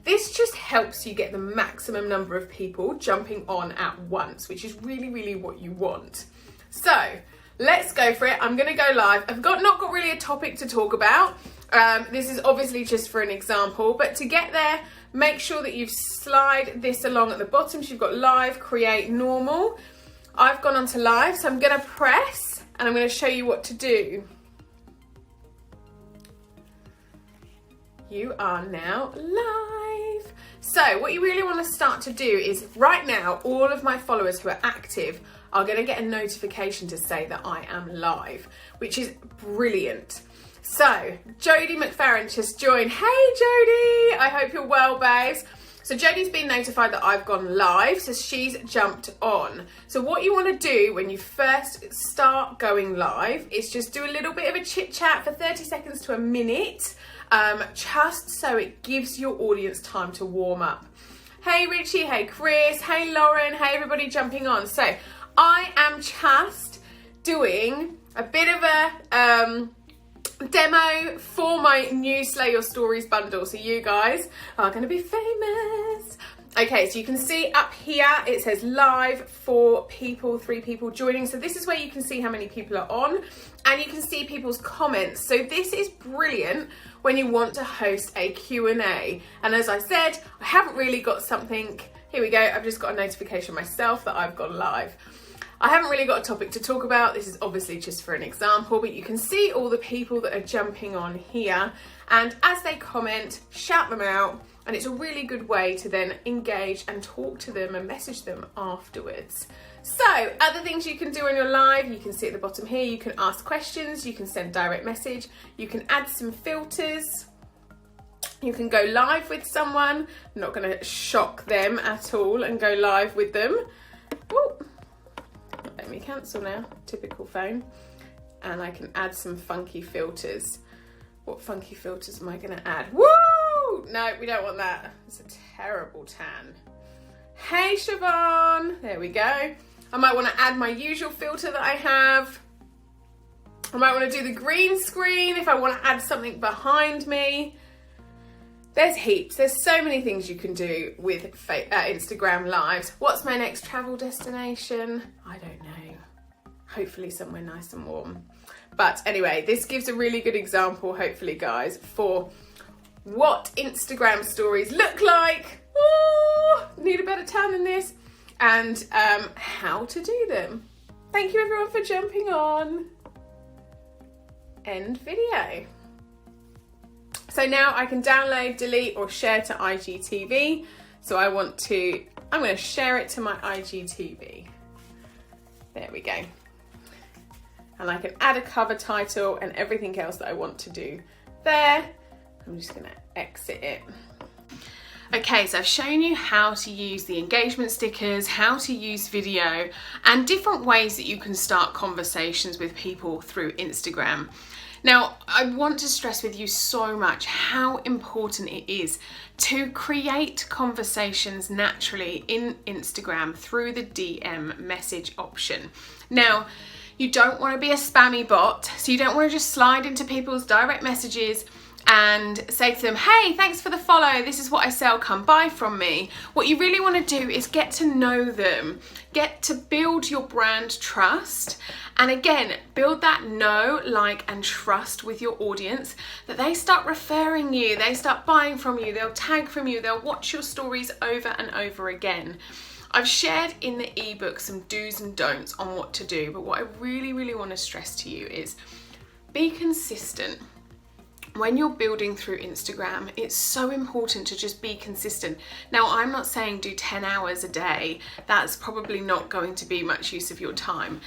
This just helps you get the maximum number of people jumping on at once, which is really, really what you want. So let's go for it. I'm going to go live. I've not got really a topic to talk about. This is obviously just for an example, but to get there, make sure that you slide this along at the bottom. So you've got live, create, normal. I've gone on to live, so I'm going to press and I'm going to show you what to do. You are now live. So what you really want to start to do is right now, all of my followers who are active are going to get a notification to say that I am live, which is brilliant. So Jodie McFerrin just joined. Hey Jodie, I hope you're well, babes. So Jodie's been notified that I've gone live, so she's jumped on. So what you want to do when you first start going live is just do a little bit of a chit chat for 30 seconds to a minute, just so it gives your audience time to warm up. Hey Richie, hey Chris, hey Lauren, hey everybody jumping on. So I am just doing a bit of a demo for my new Slay Your Stories bundle, so you guys are going to be famous. Okay, so you can see up here it says live, 4 people, 3 people joining. So this is where you can see how many people are on and you can see people's comments. So this is brilliant when you want to host a Q&A. And as I said, I haven't really got something. Here we go. I've just got a notification myself that I've gone live. I haven't really got a topic to talk about. This is obviously just for an example, but you can see all the people that are jumping on here. And as they comment, shout them out. And it's a really good way to then engage and talk to them and message them afterwards. So other things you can do on your live, you can see at the bottom here, you can ask questions, you can send direct message, you can add some filters. You can go live with someone. I'm not going to shock them at all and go live with them. Ooh. Let me cancel now, typical phone. And I can add some funky filters. What funky filters am I going to add? Woo! No, we don't want that. It's a terrible tan. Hey Siobhan, there we go. I might want to add my usual filter that I have. I might want to do the green screen if I want to add something behind me. There's heaps. There's so many things you can do with Instagram Lives. What's my next travel destination? I don't know. Hopefully somewhere nice and warm. But anyway, this gives a really good example, hopefully, guys, for what Instagram stories look like. Ooh, need a better tan than this. And how to do them. Thank you, everyone, for jumping on. End video. So now I can download, delete or share to IGTV. So I'm going to share it to my IGTV. There we go. And I can add a cover title and everything else that I want to do there. I'm just going to exit it. Okay, so I've shown you how to use the engagement stickers, how to use video, and different ways that you can start conversations with people through Instagram. Now, I want to stress with you so much how important it is to create conversations naturally in Instagram through the DM message option. Now, you don't want to be a spammy bot, so you don't want to just slide into people's direct messages and say to them, hey, thanks for the follow, this is what I sell, come buy from me. What you really want to do is get to know them, get to build your brand trust, and again, build that know, like, and trust with your audience, that they start referring you, they start buying from you, they'll tag from you, they'll watch your stories over and over again. I've shared in the ebook some do's and don'ts on what to do, but what I really, really want to stress to you is be consistent. When you're building through Instagram, it's so important to just be consistent. Now, I'm not saying do 10 hours a day. That's probably not going to be much use of your time.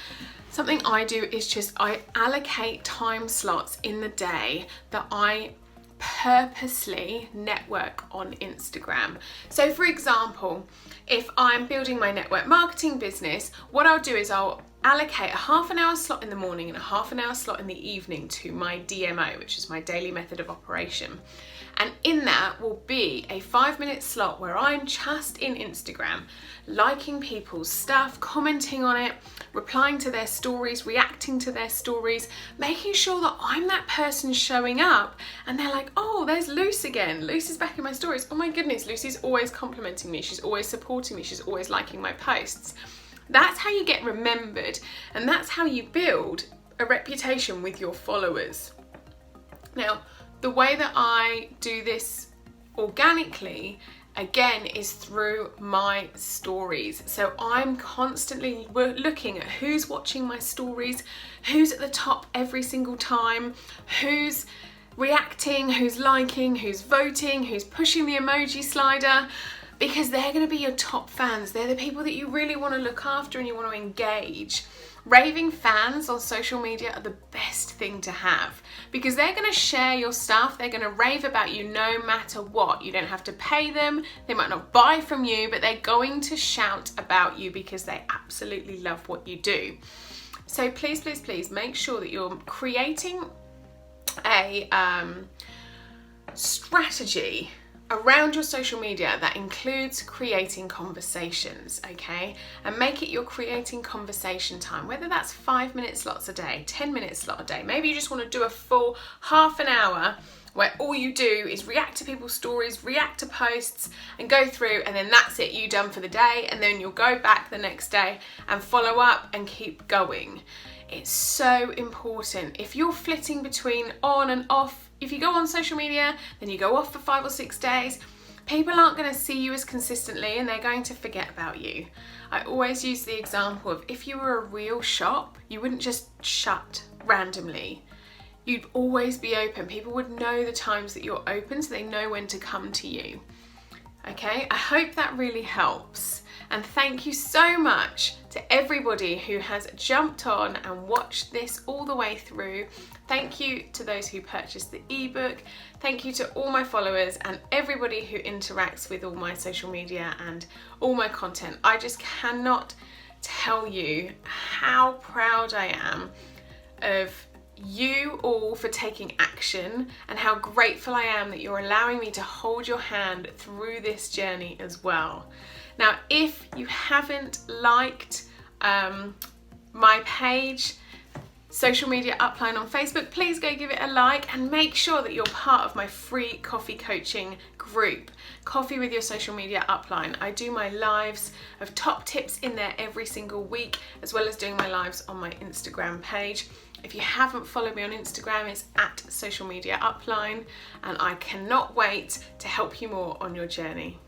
Something I do is just I allocate time slots in the day that I purposely network on Instagram. So for example, if I'm building my network marketing business, what I'll do is I'll allocate a half an hour slot in the morning and a half an hour slot in the evening to my DMO, which is my daily method of operation. And in that will be a 5-minute slot where I'm just in Instagram, liking people's stuff, commenting on it, replying to their stories, reacting to their stories, making sure that I'm that person showing up. And they're like, oh, there's Luce again. Luce is back in my stories. Oh my goodness, Lucy's always complimenting me. She's always supporting me. She's always liking my posts. That's how you get remembered, and that's how you build a reputation with your followers. Now, the way that I do this organically, again, is through my stories. So I'm constantly looking at who's watching my stories, who's at the top every single time, who's reacting, who's liking, who's voting, who's pushing the emoji slider, because they're going to be your top fans. They're the people that you really want to look after and you want to engage. Raving fans on social media are the best thing to have, because they're going to share your stuff. They're going to rave about you no matter what. You don't have to pay them. They might not buy from you, but they're going to shout about you because they absolutely love what you do. So please, please, please make sure that you're creating a strategy around your social media that includes creating conversations, okay? And make it your creating conversation time, whether that's 5-minute slots a day, 10-minute slot a day. Maybe you just want to do a full half an hour where all you do is react to people's stories, react to posts, and go through, and then that's it, you done for the day, and then you'll go back the next day and follow up and keep going. It's so important. If you're flitting between on and off, if you go on social media, then you go off for 5 or 6 days, people aren't going to see you as consistently and they're going to forget about you. I always use the example of, if you were a real shop, you wouldn't just shut randomly. You'd always be open. People would know the times that you're open, so they know when to come to you. Okay, I hope that really helps. And thank you so much to everybody who has jumped on and watched this all the way through. Thank you to those who purchased the ebook. Thank you to all my followers and everybody who interacts with all my social media and all my content. I just cannot tell you how proud I am of you all for taking action, and how grateful I am that you're allowing me to hold your hand through this journey as well. Now, if you haven't liked my page, Social Media Upline on Facebook, please go give it a like, and make sure that you're part of my free coffee coaching group, Coffee with Your Social Media Upline. I do my lives of top tips in there every single week, as well as doing my lives on my Instagram page. If you haven't followed me on Instagram, it's @Social Media Upline, and I cannot wait to help you more on your journey.